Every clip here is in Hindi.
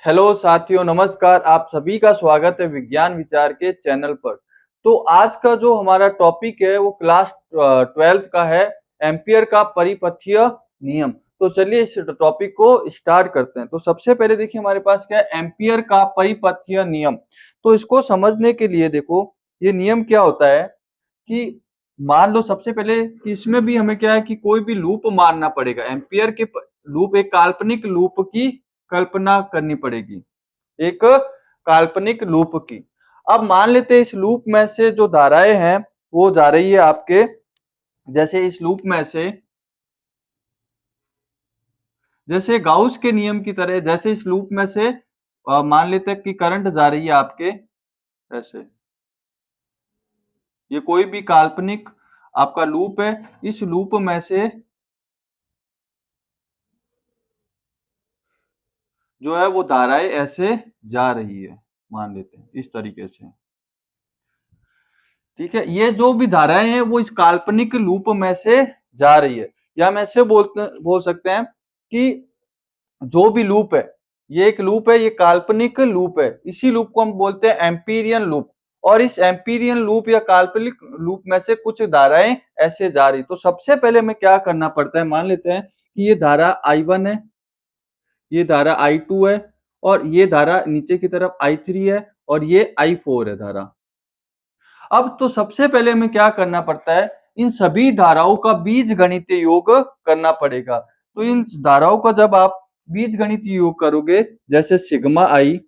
हेलो साथियों, नमस्कार। आप सभी का स्वागत है विज्ञान विचार के चैनल पर। तो आज का जो हमारा टॉपिक है वो क्लास 12th का है, एम्पियर का परिपथीय नियम। तो चलिए इस टॉपिक को स्टार्ट करते हैं। तो सबसे पहले देखिए हमारे पास क्या है, एम्पियर का परिपथीय नियम। तो इसको समझने के लिए देखो ये नियम क्या होता है कि मान लो सबसे पहले कि इसमें भी हमें क्या है कि कोई भी लूप मानना पड़ेगा। एम्पियर के लूप, एक काल्पनिक लूप की कल्पना करनी पड़ेगी, एक काल्पनिक लूप की। अब मान लेते हैं इस लूप में से जो धाराएं हैं वो जा रही है आपके, जैसे इस लूप में से, जैसे गाउस के नियम की तरह, जैसे इस लूप में से मान लेते हैं कि करंट जा रही है आपके ऐसे। ये कोई भी काल्पनिक आपका लूप है, इस लूप में से जो है वो धाराएं ऐसे जा रही है, मान लेते हैं इस तरीके से। ठीक है, ये जो भी धाराएं हैं वो इस काल्पनिक लूप में से जा रही है। या हम ऐसे बोल सकते हैं कि जो भी लूप है, ये एक लूप है, ये काल्पनिक लूप है, इसी लूप को हम बोलते हैं एम्पीरियन लूप। और इस एम्पीरियन लूप या काल्पनिक लूप में से कुछ धाराएं ऐसे जा रही। तो सबसे पहले हमें क्या करना पड़ता है, मान लेते हैं कि ये धारा I1 है, ये धारा I2 है, और ये धारा नीचे की तरफ I3 है, और ये I4 है धारा। अब तो सबसे पहले हमें क्या करना पड़ता है, इन सभी धाराओं का बीजगणितीय योग करना पड़ेगा। तो इन धाराओं का जब आप बीजगणितीय योग करोगे, जैसे सिग्मा आई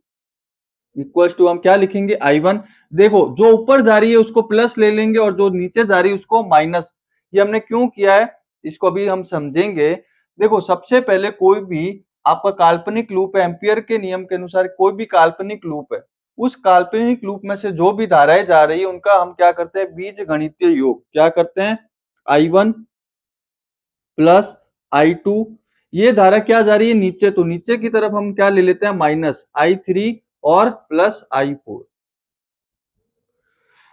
इक्वल टू हम क्या लिखेंगे, I1। देखो जो ऊपर जा रही है उसको प्लस ले लेंगे और जो नीचे जा रही है उसको माइनस। ये हमने क्यों किया है, इसको अभी हम समझेंगे। देखो सबसे पहले कोई भी आपका काल्पनिक लूप है, एम्पियर के नियम के अनुसार कोई भी काल्पनिक लूप है, उस काल्पनिक लूप में से जो भी धाराएं जा रही है उनका हम क्या करते हैं, बीज गणितीय योग। क्या करते हैं, I1 प्लस I2। ये धारा क्या जा रही है नीचे, तो नीचे की तरफ हम क्या ले लेते हैं, माइनस I3 और प्लस I4।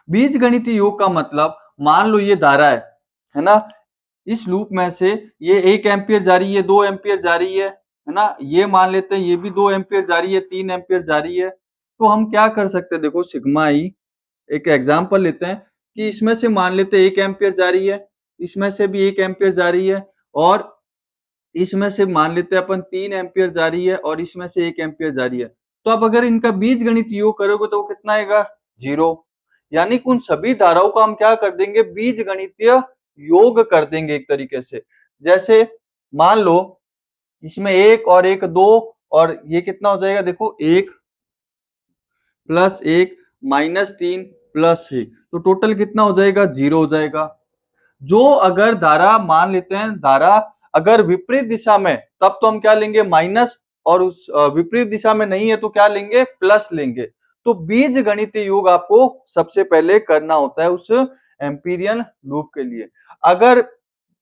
बीज गणितीय योग का मतलब, मान लो ये धारा है ना, इस लूप में से ये 1 एम्पियर जा रही है, 2 एम्पियर जा रही है ना, ये मान लेते हैं ये भी 2 एम्पियर जा रही है, 3 एम्पियर जा रही है। तो हम क्या कर सकते हैं, देखो सिग्मा आई, एक एग्जांपल लेते हैं कि इसमें से मान लेते हैं 1 एम्पियर जा रही है, इसमें से भी 1 एम्पियर जा रही है, और इसमें से मान लेते हैं अपन 3 एम्पियर जा रही है, और इसमें से 1 एम्पियर जा रही है। तो अब अगर इनका बीज गणित योग करोगे तो वो कितना आएगा, 0। यानी कि उन सभी धाराओं का हम क्या कर देंगे, बीज गणितीय योग कर देंगे एक तरीके से। जैसे मान लो इसमें 1 और 1 2, और ये कितना हो जाएगा, देखो 1 प्लस 1 माइनस 3 प्लस 1, तो टोटल कितना हो जाएगा, 0 हो जाएगा। जो अगर धारा मान लेते हैं, धारा अगर विपरीत दिशा में, तब तो हम क्या लेंगे, माइनस, और उस विपरीत दिशा में नहीं है तो क्या लेंगे, प्लस लेंगे। तो बीज गणितीय योग आपको सबसे पहले करना होता है उस एम्पीरियन लूप के लिए। अगर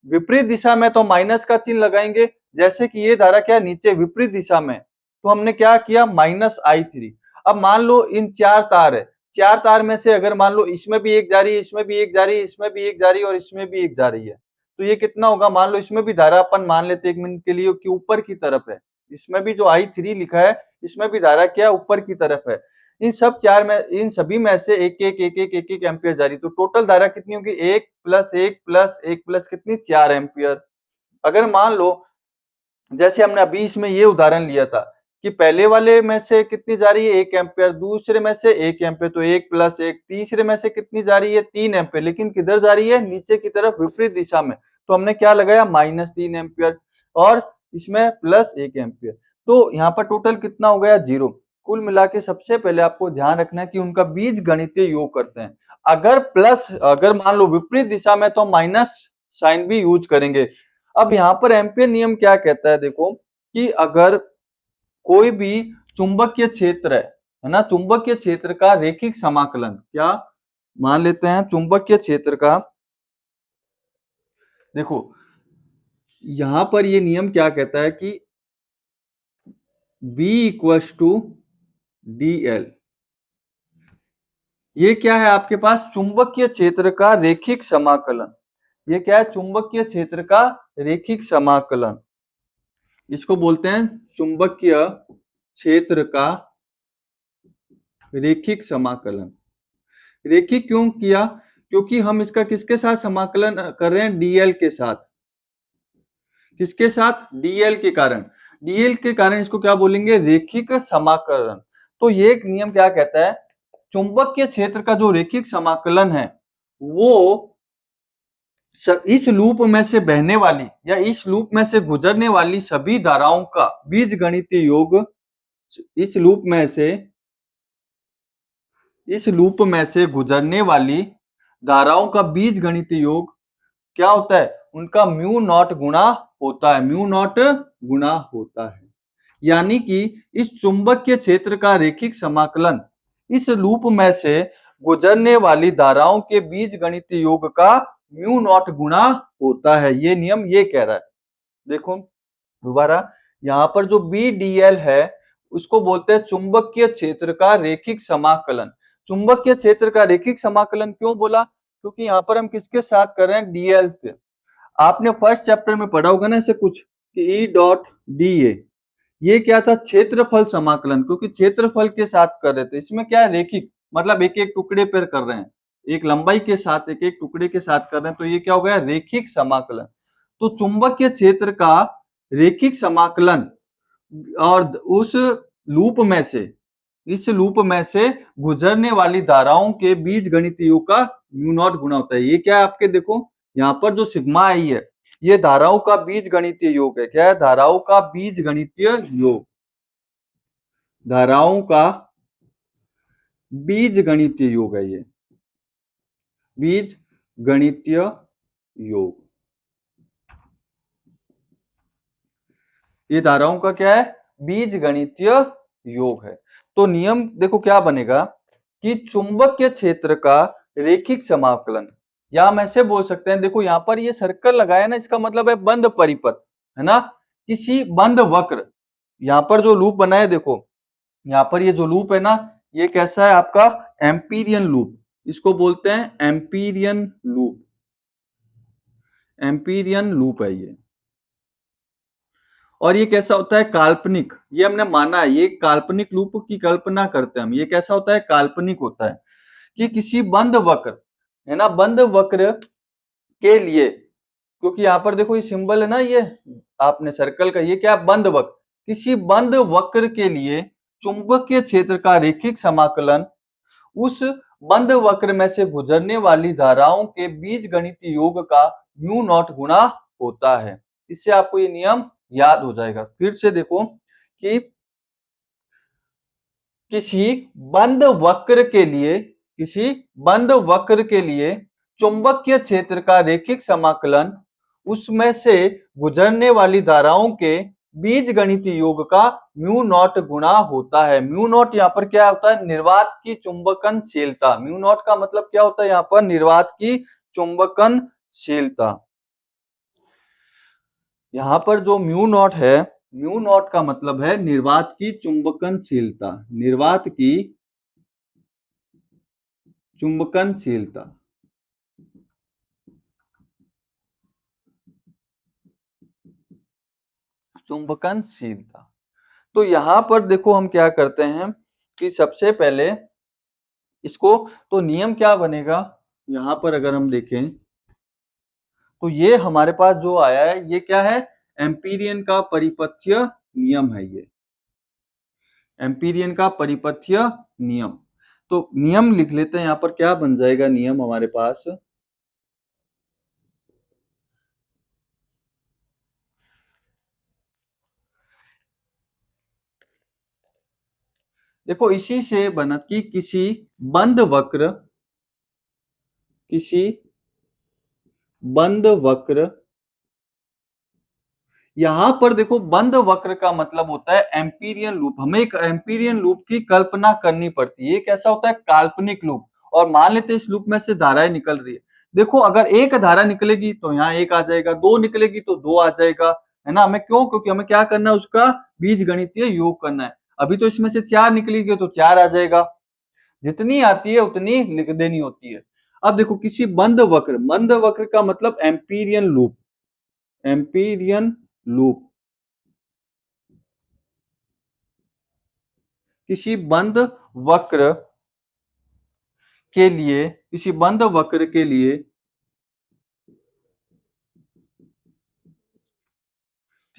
विपरीत दिशा में तो माइनस का चिन्ह लगाएंगे, जैसे कि ये धारा क्या नीचे विपरीत दिशा में, तो हमने क्या किया, माइनस I3। अब मान लो इन 4 तार है, 4 तार में से अगर मान लो इसमें भी एक जा रही है, इसमें भी एक जा रही है, इसमें भी एक जा रही है, और इसमें भी एक जा रही है, तो ये कितना होगा, मान लो इसमें भी धारा अपन मान लेते 1 मिनट के लिए कि ऊपर की तरफ है, इसमें भी जो I3 लिखा है इसमें भी धारा क्या ऊपर की तरफ है। इन सब चार में, इन सभी में से एक एक एम्पियर जा रही, तो टोटल धारा कितनी होगी, 1 प्लस 1 प्लस 1 प्लस कितनी, 4 एम्पियर। अगर मान लो जैसे हमने अभी इसमें ये उदाहरण लिया था कि पहले वाले में से कितनी जा रही है, 1 एम्पियर, दूसरे में से 1 एम्पियर, तो 1 प्लस 1, तीसरे में से कितनी जा रही है, 3 एम्पियर, लेकिन किधर जा रही है, नीचे की तरफ विपरीत दिशा में, तो हमने क्या लगाया, -3 एम्पियर, और इसमें +1 एम्पियर। तो यहाँ पर टोटल कितना हो गया, 0। कुल मिला के सबसे पहले आपको ध्यान रखना है कि उनका बीज गणितीय योग करते हैं। अगर प्लस, अगर मान लो विपरीत दिशा में, तो माइनस साइन भी यूज करेंगे। अब यहाँ पर एम्पियर नियम क्या कहता है, देखो कि अगर कोई भी चुंबकीय क्षेत्र है ना, चुंबकीय क्षेत्र का रेखिक समाकलन, क्या मान लेते हैं चुंबकीय क्षेत्र का, देखो यहां पर ये नियम क्या कहता है कि B इक्वल्स टू DL, ये क्या है आपके पास, चुंबकीय क्षेत्र का रेखिक समाकलन। ये क्या है, चुंबकीय क्षेत्र का रेखिक समाकलन, इसको बोलते हैं चुंबकीय क्षेत्र का रेखिक समाकलन। रेखिक क्यों किया? क्योंकि हम इसका किसके साथ समाकलन कर रहे हैं? डीएल के साथ। किसके साथ? डीएल के कारण। डीएल के कारण इसको क्या बोलेंगे? रेखिक समाकलन। तो ये एक नियम क्या कहता है? चुंबकीय क्षेत्र का जो रेखिक समाकलन है वो इस लूप में से बहने वाली या इस लूप में से गुजरने वाली सभी धाराओं का बीजगणितीय योग, इस लूप में से गुजरने वाली धाराओं का बीजगणितीय योग क्या होता है? उनका म्यू नॉट गुणा होता है। म्यू नॉट गुणा होता है। यानी कि इस चुंबकीय क्षेत्र का रेखिक समाकलन इस लूप में से गुजरने वाली धाराओं के बीजगणितीय योग का म्यू नॉट गुणा होता है। ये नियम ये कह रहा है। देखो दोबारा, यहां पर जो बी डी एल है उसको बोलते हैं चुंबकीय क्षेत्र का रेखिक समाकलन। चुंबकीय क्षेत्र का रेखिक समाकलन क्यों बोला? क्योंकि यहाँ पर हम किसके साथ कर रहे हैं? डीएल पे। आपने फर्स्ट चैप्टर में पढ़ा होगा ना ऐसे कुछ कि ई डॉट डी ए, ये क्या था? क्षेत्रफल समाकलन। क्योंकि क्षेत्रफल के साथ कर रहे थे। इसमें क्या है? रेखिक, मतलब एक एक टुकड़े पर कर रहे हैं, एक लंबाई के साथ एक एक टुकड़े के साथ कर रहे हैं, तो ये क्या हो गया? रेखिक समाकलन। तो चुंबकीय क्षेत्र का रेखिक समाकलन और उस लूप में से इस लूप में से गुजरने वाली धाराओं के बीजगणितीय योग का म्यू नॉट गुणा होता है। ये क्या है आपके? देखो यहाँ पर जो सिग्मा आई है ये धाराओं का बीजगणितीय योग है। क्या है? धाराओं का बीजगणितीय योग। धाराओं का बीजगणितीय योग है ये, बीजगणितीय योग। ये धाराओं का क्या है? बीजगणितीय योग है। तो नियम देखो क्या बनेगा कि चुंबकीय क्षेत्र का रेखिक समाकलन, या हम ऐसे बोल सकते हैं, देखो यहाँ पर ये सर्कल लगाया ना, इसका मतलब है बंद परिपथ, है ना? किसी बंद वक्र, यहाँ पर जो लूप बना है, देखो यहाँ पर ये जो लूप है ना, ये कैसा है आपका? Amperian loop. इसको बोलते हैं एम्पीरियन लूप। एम्पीरियन लूप है ये। और ये कैसा होता है? काल्पनिक। ये हमने माना है, ये काल्पनिक लूप की कल्पना करते हैं हम। ये कैसा होता है? काल्पनिक होता है कि किसी बंद वक्र, है ना, बंद वक्र के लिए, क्योंकि यहाँ पर देखो ये सिंबल है ना, ये आपने सर्कल का, ये क्या? बंद वक्र। किसी बंद वक्र के लिए चुंबकीय क्षेत्र का रेखिक समाकलन उस बंद वक्र में से गुजरने वाली धाराओं के बीजगणितीय योग का म्यू नॉट गुणा होता है। इससे आपको ये नियम याद हो जाएगा। फिर से देखो कि किसी बंद वक्र के लिए चुंबकीय क्षेत्र का रेखिक समाकलन उसमें से गुजरने वाली धाराओं के बीजगणितीय योग का म्यू नॉट गुणा होता है। म्यू नॉट यहाँ पर क्या होता है? निर्वात की चुंबकनशीलता। म्यू नॉट का मतलब क्या होता है यहाँ पर? निर्वात की चुंबकनशीलता। यहाँ पर जो म्यू नॉट है, म्यू नॉट का मतलब है निर्वात की चुंबकनशीलता। निर्वात की चुंबकनशीलता। चुंबकनशीलता। तो यहां पर देखो हम क्या करते हैं कि सबसे पहले इसको, तो नियम क्या बनेगा यहां पर अगर हम देखें तो ये हमारे पास जो आया है ये क्या है? एम्पीरियन का परिपथ्य नियम है। ये एम्पीरियन का परिपथ्य नियम। तो नियम लिख लेते हैं, यहां पर क्या बन जाएगा नियम हमारे पास? देखो इसी से बना कि किसी बंद वक्र, यहां पर देखो बंद वक्र का मतलब होता है एम्पीरियन लूप। हमें एक एम्पीरियन लूप की कल्पना करनी पड़ती है। ये कैसा होता है? काल्पनिक लूप। और मान लेते हैं इस लूप में से धाराएं निकल रही है। देखो अगर एक धारा निकलेगी तो यहाँ एक आ जाएगा, दो निकलेगी तो दो आ जाएगा, है ना? हमें क्यों? क्योंकि हमें क्या करना है? उसका बीजगणितीय योग करना है। अभी तो इसमें से चार निकलेगी तो चार आ जाएगा, जितनी आती है उतनी लिख देनी होती है। अब देखो किसी बंद वक्र का मतलब एम्पीरियन लूप। Amperian loop. किसी बंद वक्र के लिए, किसी बंद वक्र के लिए,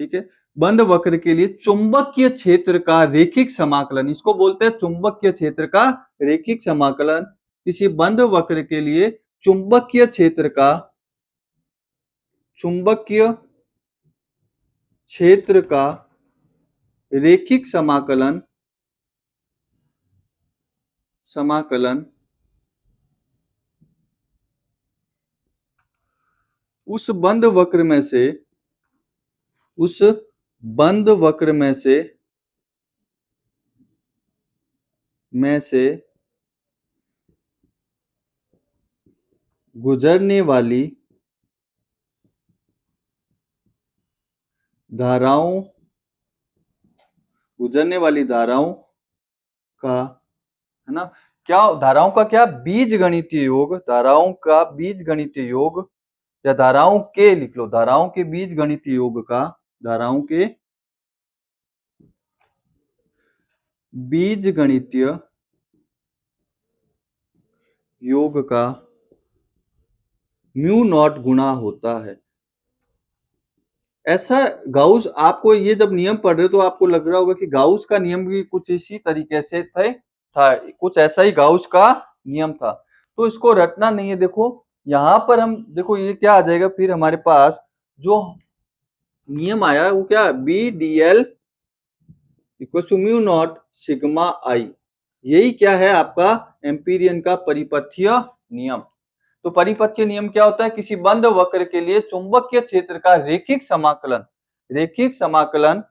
ठीक है, बंद वक्र के लिए चुंबकीय क्षेत्र का रेखिक समाकलन, इसको बोलते हैं चुंबकीय क्षेत्र का रेखिक समाकलन। किसी बंद वक्र के लिए चुंबकीय क्षेत्र का, चुंबकीय क्षेत्र का रेखिक समाकलन, समाकलन उस बंद वक्र में से, उस बंद वक्र में से गुजरने वाली धाराओं, गुजरने वाली धाराओं का, है ना, क्या धाराओं का, क्या बीजगणितीय योग, धाराओं का बीजगणितीय योग, या धाराओं के लिख लो, धाराओं के बीजगणितीय योग का, धाराओं के बीजगणितीय योग का म्यू नॉट गुणा होता है। ऐसा गाउस, आपको ये जब नियम पढ़ रहे हो तो आपको लग रहा होगा कि गाउस का नियम भी कुछ इसी तरीके से था, कुछ ऐसा ही गाउस का नियम था, तो इसको रटना नहीं है। देखो यहाँ पर हम देखो ये क्या आ जाएगा, फिर हमारे पास जो नियम आया वो क्या, B D L equal to mu naught sigma I, यही क्या है आपका एम्पीरियन का परिपथीय नियम। तो परिपथीय नियम क्या होता है, किसी बंद वक्र के लिए चुंबकीय क्षेत्र का रेखिक समाकलन, रेखिक समाकलन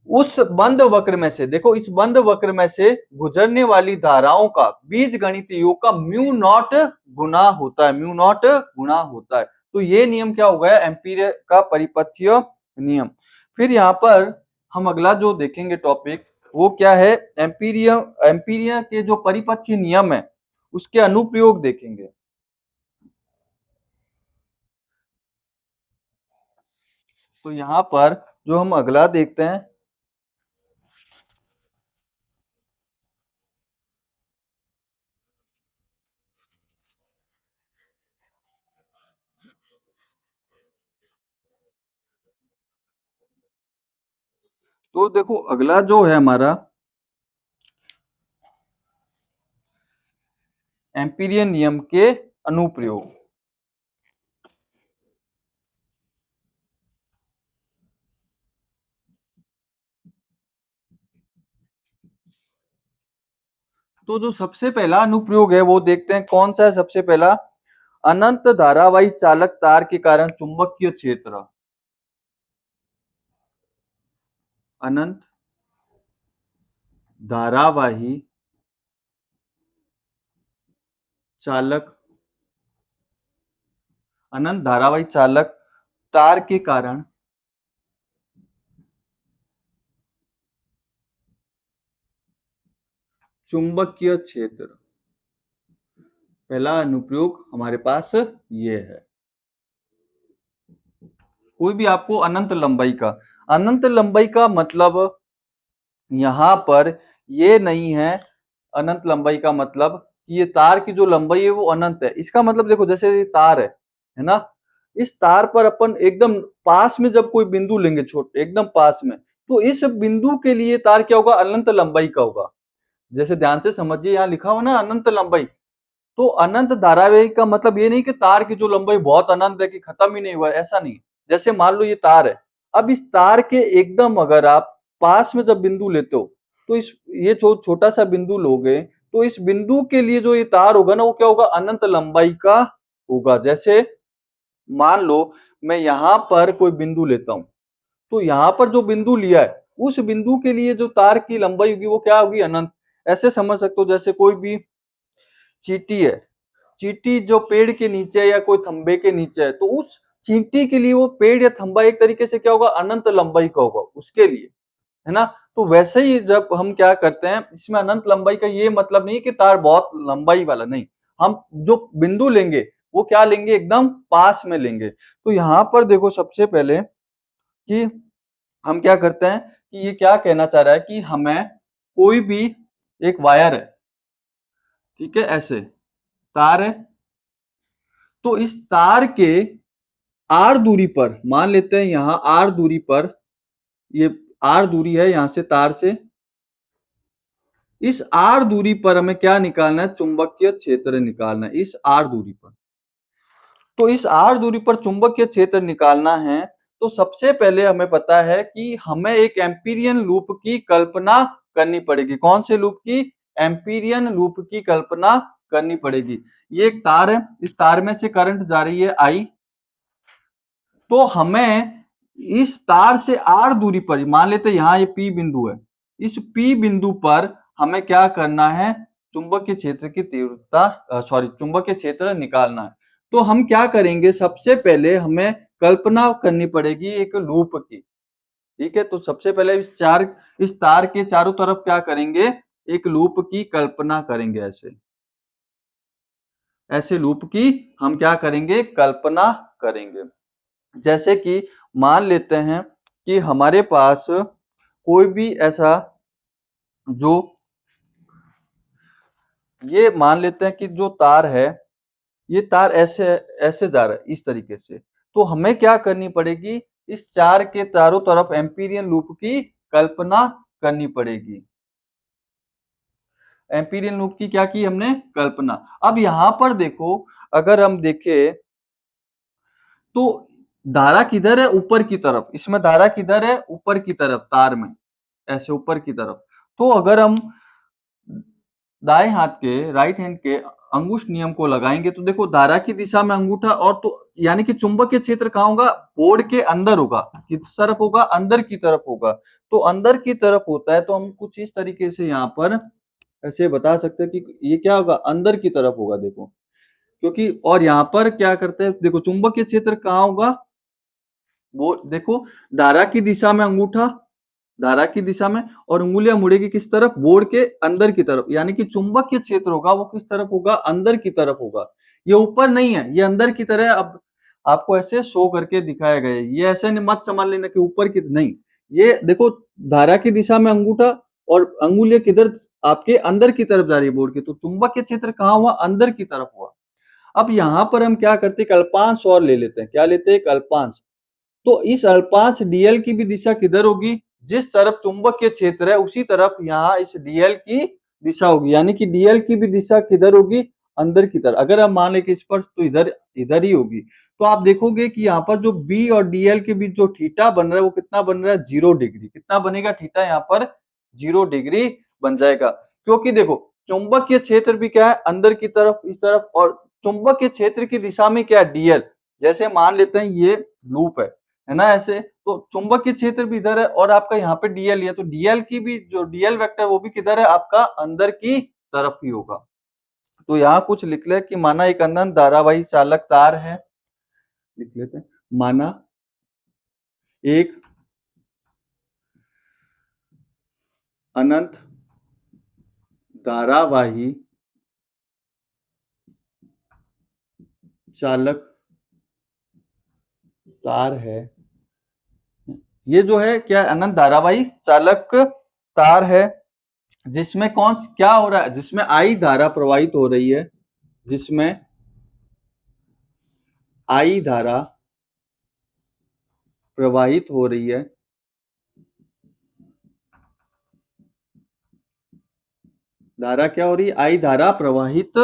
उस बंद वक्र में से, देखो इस बंद वक्र में से गुजरने वाली धाराओं का बीजगणितीय योग का म्यू नॉट गुना होता है, म्यू नॉट गुना होता है। तो ये नियम क्या हो गया, एम्पीरियन का परिपथीय नियम। फिर यहाँ पर हम अगला जो देखेंगे टॉपिक वो क्या है, एम्पीरियन के जो परिपथीय नियम है उसके अनुप्रयोग देखेंगे। तो यहाँ पर जो हम अगला देखते हैं, तो देखो अगला जो है हमारा एम्पीरियन नियम के अनुप्रयोग। तो जो सबसे पहला अनुप्रयोग है वो देखते हैं कौन सा है, सबसे पहला, अनंत धारावाही चालक तार के कारण चुंबकीय क्षेत्र, अनंत धारावाही चालक, अनंत धारावाही चालक तार के कारण चुंबकीय क्षेत्र, पहला अनुप्रयोग हमारे पास ये है। कोई भी आपको अनंत लंबाई का, अनंत लंबाई का मतलब यहां पर ये नहीं है, अनंत लंबाई का मतलब कि ये तार की जो लंबाई है वो अनंत है। इसका मतलब देखो जैसे ये तार है ना, इस तार पर अपन एकदम पास में जब कोई बिंदु लेंगे, छोटे एकदम पास में, तो इस बिंदु के लिए तार क्या होगा, अनंत लंबाई का होगा। जैसे ध्यान से समझिए, यहाँ लिखा हुआ ना अनंत लंबाई, तो अनंत धारावाही का मतलब ये नहीं कि तार की जो लंबाई बहुत अनंत है कि खत्म ही नहीं हुआ, ऐसा नहीं। जैसे मान लो ये तार है, अब इस तार के एकदम अगर आप पास में जब बिंदु लेते हो, तो इस ये छोटा सा बिंदु लोगे, तो इस बिंदु के लिए जो ये तार होगा ना वो क्या होगा, अनंत लंबाई का होगा। जैसे मान लो मैं यहाँ पर कोई बिंदु लेता हूं, तो यहाँ पर जो बिंदु लिया है उस बिंदु के लिए जो तार की लंबाई होगी वो क्या होगी, अनंत। ऐसे समझ सकते हो जैसे कोई भी चींटी है, चींटी जो पेड़ के नीचे या कोई खंबे के नीचे है, तो उस चींटी के लिए वो पेड़ या खंबा एक तरीके से क्या होगा, अनंत लंबाई का होगा उसके लिए, है ना। तो वैसे ही जब हम क्या करते हैं, इसमें अनंत लंबाई का ये मतलब नहीं कि तार बहुत लंबाई वाला, नहीं, हम जो बिंदु लेंगे वो क्या लेंगे, एकदम पास में लेंगे। तो यहाँ पर देखो सबसे पहले कि हम क्या करते हैं कि ये क्या कहना चाह रहा है कि हमें कोई भी एक वायर है, ठीक है, ऐसे तार है, तो इस तार के आर दूरी पर, मान लेते हैं यहां आर दूरी पर, ये आर दूरी है यहां से तार से, इस आर दूरी पर हमें क्या निकालना है, चुंबकीय क्षेत्र निकालना है इस आर दूरी पर। तो इस आर दूरी पर चुंबकीय क्षेत्र निकालना है, तो सबसे पहले हमें पता है कि हमें एक एम्पीरियन लूप की कल्पना करनी पड़ेगी। कौन से लूप की? एम्पीरियन लूप की कल्पना करनी पड़ेगी। ये एक तार है, इस तार में से करंट जा रही है आई, तो हमें इस तार से आर दूरी पर, मान लेते हैं यहां ये पी बिंदु है, इस पी बिंदु पर हमें क्या करना है, चुंबकीय क्षेत्र की तीव्रता चुंबकीय क्षेत्र निकालना है। तो हम क्या करेंगे, सबसे पहले हमें कल्पना करनी पड़ेगी एक लूप की, ठीक है। तो सबसे पहले इस तार के चारों तरफ क्या करेंगे, एक लूप की कल्पना करेंगे, ऐसे ऐसे लूप की हम क्या करेंगे, कल्पना करेंगे। जैसे कि मान लेते हैं कि हमारे पास कोई भी ऐसा, जो ये मान लेते हैं कि जो तार है, ये तार ऐसे ऐसे जा रहा है इस तरीके से, तो हमें क्या करनी पड़ेगी, इस चार के चारों तरफ एम्पीरियन लूप की कल्पना करनी पड़ेगी। एम्पीरियन लूप की क्या की हमने, कल्पना। अब यहां पर देखो, अगर हम देखें तो धारा किधर है, ऊपर की तरफ, इसमें धारा किधर है, ऊपर की तरफ, तार में ऐसे ऊपर की तरफ। तो अगर हम दाएं हाथ के, राइट हैंड के अंगुष्ठ नियम को लगाएंगे, तो देखो धारा की दिशा में अंगूठा, और तो यानी कि चुंबकीय क्षेत्र कहाँ होगा, बोर्ड के अंदर होगा। किस तरफ होगा, अंदर की तरफ होगा। तो अंदर की तरफ होता है, तो हम कुछ इस तरीके से यहाँ पर ऐसे बता सकते हैं कि ये क्या होगा, अंदर की तरफ होगा, देखो। क्योंकि और यहाँ पर क्या करते हैं, देखो चुंबकीय क्षेत्र कहाँ होगा, वो देखो धारा की दिशा में अंगूठा, धारा की दिशा में, और उंगलियां मुड़ेगी किस तरफ, बोर्ड के अंदर की तरफ, यानी कि चुंबकीय क्षेत्र होगा वो किस तरफ होगा, अंदर की तरफ होगा। ये ऊपर नहीं है, ये अंदर की तरह। अब आपको ऐसे शो करके दिखाया गया है, ये ऐसे नहीं मत समझ लेना कि ऊपर की नहीं, ये देखो धारा की दिशा में अंगूठा और अंगुलियां किधर, आपके अंदर की तरफ जा रही है बोर्ड के, तो चुंबकीय क्षेत्र कहाँ हुआ, अंदर की तरफ हुआ। अब यहां पर हम क्या करते हैं, कल्पांश और ले लेते हैं, क्या लेते हैं, कल्पांश। तो इस अल्पांश डीएल की भी दिशा किधर होगी, जिस तरफ चुंबकीय क्षेत्र है उसी तरफ यहाँ इस डीएल की दिशा होगी, यानी कि डीएल की भी दिशा किधर होगी, अंदर की तरफ। अगर हम मान लें कि स्पर्श तो इधर इधर ही होगी, तो आप देखोगे कि यहाँ पर जो बी और डीएल के बीच जो थीटा बन रहा है वो कितना बन रहा है, 0 डिग्री। कितना बनेगा थीटा, यहाँ पर 0 डिग्री बन जाएगा। क्योंकि देखो चुंबकीय क्षेत्र भी क्या है, अंदर की तरफ, इस तरफ, और चुंबकीय क्षेत्र की दिशा में क्या है, डीएल। जैसे मान लेते हैं ये लूप है ना, ऐसे, तो चुंबकीय क्षेत्र भी इधर है और आपका यहाँ पे डीएल है, तो डीएल की भी जो डीएल वेक्टर वो भी किधर है, आपका अंदर की तरफ ही होगा। तो यहाँ कुछ लिख ले कि माना एक अनंत धारावाही चालक तार है, लिख लेते हैं, माना एक अनंत धारावाही चालक तार है। ये जो है क्या, अनंत धारावाही चालक तार है, जिसमें कौन क्या हो रहा है, जिसमें आई धारा प्रवाहित हो रही है, जिसमें आई धारा प्रवाहित हो रही है, धारा क्या हो रही है, आई धारा प्रवाहित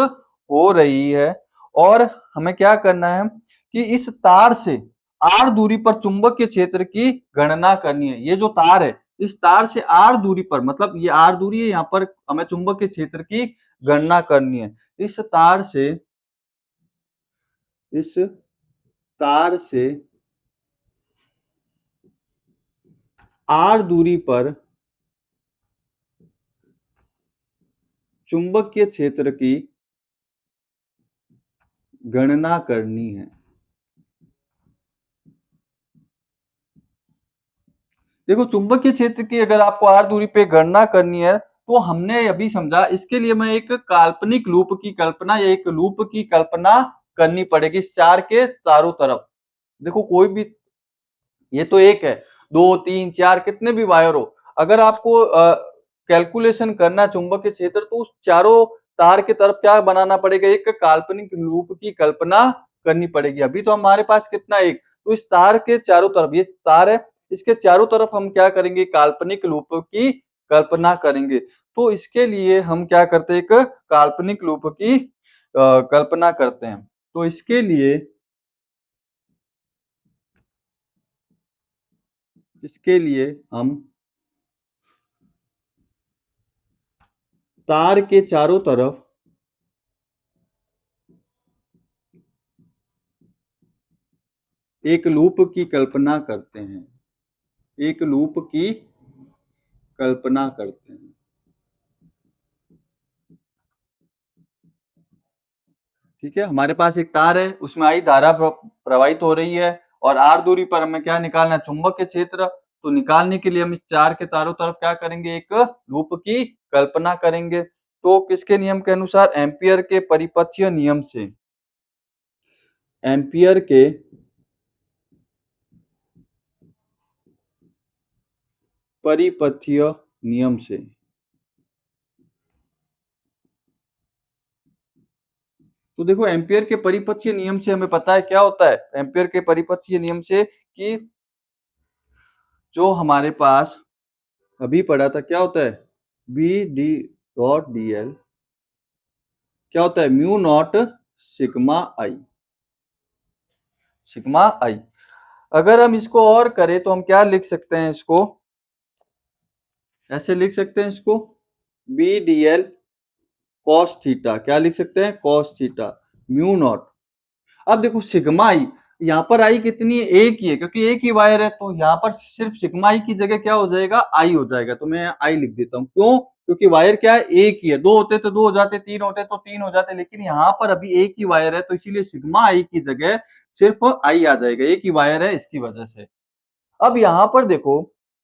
हो रही है। और हमें क्या करना है कि इस तार से आर दूरी पर चुंबकीय क्षेत्र की गणना करनी है। ये जो तार है, इस तार से आर दूरी पर, मतलब ये आर दूरी है, यहाँ पर हमें चुंबकीय क्षेत्र की गणना करनी है। इस तार से आर दूरी पर चुंबकीय क्षेत्र की गणना करनी है। देखो चुंबकीय क्षेत्र की अगर आपको आर दूरी पे गणना करनी है, तो हमने अभी समझा, इसके लिए मैं एक काल्पनिक लूप की कल्पना या एक लूप की कल्पना करनी पड़ेगी इस चार के चारों तरफ। देखो कोई भी, ये तो एक है, दो तीन चार कितने भी वायर हो, अगर आपको कैलकुलेशन करना चुंबकीय क्षेत्र, तो उस चारों तार की तरफ क्या बनाना पड़ेगा, एक काल्पनिक लूप की कल्पना करनी पड़ेगी। अभी तो हमारे पास कितना, एक, तो इस तार के चारों तरफ, ये तार है, इसके चारों तरफ हम क्या करेंगे, काल्पनिक लूप की कल्पना करेंगे। तो इसके लिए हम क्या करते हैं, एक काल्पनिक लूप की कल्पना करते हैं। तो इसके लिए हम तार के चारों तरफ एक लूप की कल्पना करते हैं, एक लूप की कल्पना करते हैं। ठीक है, हमारे पास एक तार है, उसमें आई धारा प्रवाहित हो रही है और r दूरी पर हमें क्या निकालना है, चुंबकीय क्षेत्र। तो निकालने के लिए हम इस चार के तारों तरफ क्या करेंगे, एक लूप की कल्पना करेंगे। तो किसके नियम के अनुसार, एम्पियर के परिपथीय नियम से, एम्पियर के परिपथीय नियम से। तो देखो, एम्पियर के परिपथीय नियम से हमें पता है क्या होता है, एम्पियर के परिपथीय नियम से कि जो हमारे पास अभी पढ़ा था, क्या होता है, B D dot D L क्या होता है, mu naught sigma I, sigma I. अगर हम इसको और करें तो हम क्या लिख सकते हैं, इसको ऐसे लिख सकते हैं, इसको B D L cos theta, क्या लिख सकते हैं, कॉस थीटा म्यू नॉट। अब देखो सिग्मा आई, यहाँ पर आई कितनी है, एक ही है, क्योंकि एक ही वायर है, तो यहाँ पर सिर्फ सिग्मा आई की जगह क्या हो जाएगा, आई हो जाएगा। तो मैं आई लिख देता हूँ, क्यों, क्योंकि वायर क्या है, एक ही है, दो होते तो दो हो जाते, तीन होते तो तीन हो जाते, लेकिन यहाँ पर अभी एक ही वायर है, तो इसीलिए सिग्मा आई की जगह सिर्फ आई आ जाएगा, एक ही वायर है इसकी वजह से। अब यहाँ पर देखो,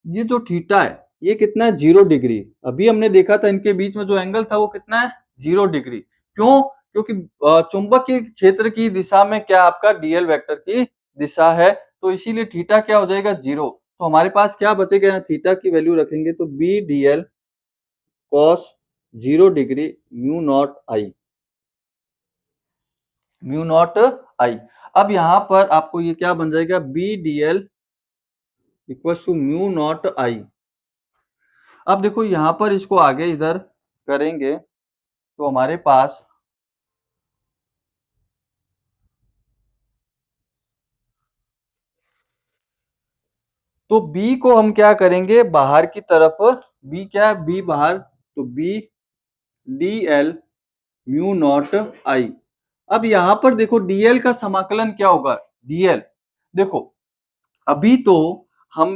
ये जो थीटा है, ये कितना है, 0 डिग्री। अभी हमने देखा था इनके बीच में जो एंगल था वो कितना है, 0 डिग्री। क्यों, क्योंकि चुंबकीय क्षेत्र की दिशा में क्या आपका डीएल वेक्टर की दिशा है, तो इसीलिए थीटा क्या हो जाएगा, 0। तो हमारे पास क्या बचेगा, यहाँ थीटा की वैल्यू रखेंगे तो B D L cos 0 degree mu naught I, mu naught I. अब यहाँ पर आपको ये क्या बन जाएगा, B D L equal to mu naught I. अब देखो यहाँ पर इसको आगे इधर करेंगे तो हमारे पास तो B को हम क्या करेंगे, बाहर की तरफ, B क्या है, B बाहर, तो B D L mu naught I. अब यहाँ पर देखो डीएल का समाकलन क्या होगा, डीएल देखो, अभी तो हम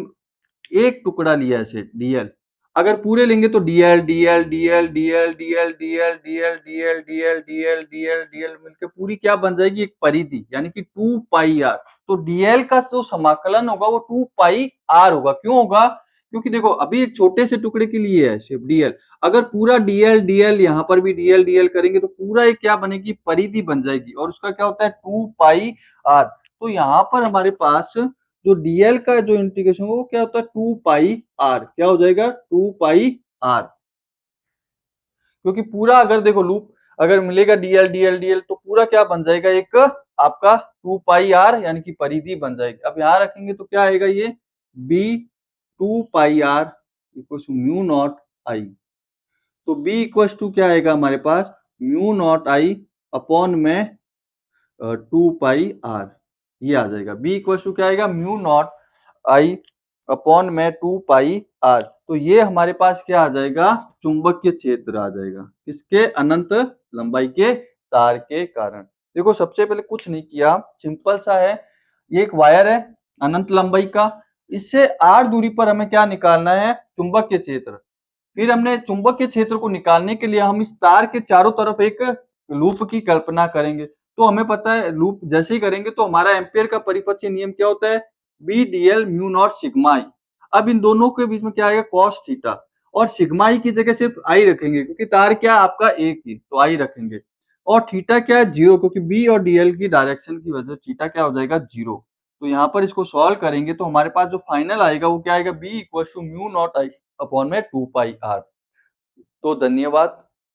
एक टुकड़ा लिया ऐसे डीएल, अगर पूरे लेंगे तो DL DL DL DL DL DL DL DL DL DL DL DL मिलकर पूरी क्या बन जाएगी, एक परिधि, यानी कि 2 पाई आर। तो डीएल का जो समाकलन होगा वो 2 पाई आर होगा। क्यों होगा, क्योंकि देखो अभी एक छोटे से टुकड़े के लिए है सिर्फ डीएल, अगर पूरा डीएल डीएल यहाँ पर भी डीएल डीएल करेंगे तो पूरा एक क्या बनेगी, परिधि बन जाएगी, और उसका क्या होता है 2 पाई आर। तो यहाँ पर हमारे पास जो डीएल का जो इंटीग्रेशन वो क्या होता है, 2 पाई आर, क्या हो जाएगा, 2 पाई आर। क्योंकि पूरा अगर देखो लूप अगर मिलेगा डीएल डीएल डीएल तो पूरा क्या बन जाएगा, एक आपका 2 पाई आर यानी कि परिधि बन जाएगी। अब यहाँ रखेंगे तो क्या आएगा, ये B 2 pi R equal to mu naught I. तो बी इक्वल टू क्या आएगा हमारे पास, म्यू नॉट आई अपॉन में 2 पाई आर, ये आ जाएगा। बी इक्वल टू क्या आएगा, म्यू नॉट आई अपॉन में 2 पाई आर। तो ये हमारे पास क्या आ जाएगा, चुंबकीय क्षेत्र आ जाएगा, किसके, अनंत लंबाई के तार के कारण। देखो सबसे पहले कुछ नहीं किया, सिंपल सा है, ये एक वायर है अनंत लंबाई का, इससे आर दूरी पर हमें क्या निकालना है, चुंबकीय क्षेत्र। फिर हमने चुंबकीय क्षेत्र को निकालने के लिए हम इस तार के चारों तरफ एक लूप की कल्पना करेंगे। तो हमें पता है लूप जैसे ही करेंगे तो हमारा एम्पियर का परिपथीय नियम क्या होता है, B D L mu naught sigma I. अब इन दोनों के बीच में क्या आएगा, कॉस थीटा, और सिग्मा आई की जगह सिर्फ आई रखेंगे क्योंकि तार क्या आपका एक ही, तो आई रखेंगे। और थीटा क्या है, 0, क्योंकि बी और डीएल की डायरेक्शन की वजह से थीटा क्या हो जाएगा, 0। तो यहाँ पर इसको सॉल्व करेंगे तो हमारे पास जो फाइनल आएगा वो क्या आएगा, B equal to mu naught I upon में 2 पाई आर। तो धन्यवाद।